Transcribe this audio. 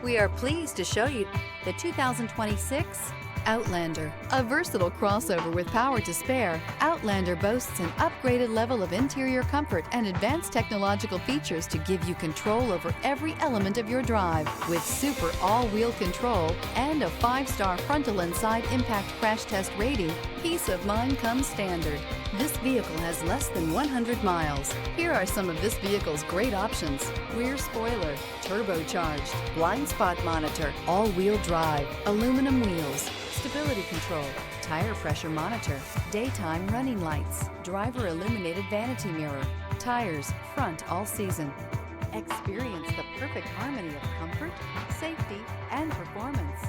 We are pleased to show you the 2026 Outlander. A versatile crossover with power to spare, Outlander boasts an upgraded level of interior comfort and advanced technological features to give you control over every element of your drive. With super all-wheel control and a 5-star frontal and side impact crash test rating, peace of mind comes standard. This vehicle has less than 100 miles. Here are some of this vehicle's great options: rear spoiler, turbocharged, blind spot monitor, all-wheel drive, aluminum wheels, stability control, tire pressure monitor, daytime running lights, driver illuminated vanity mirror, tires front all season. Experience the perfect harmony of comfort, safety, and performance.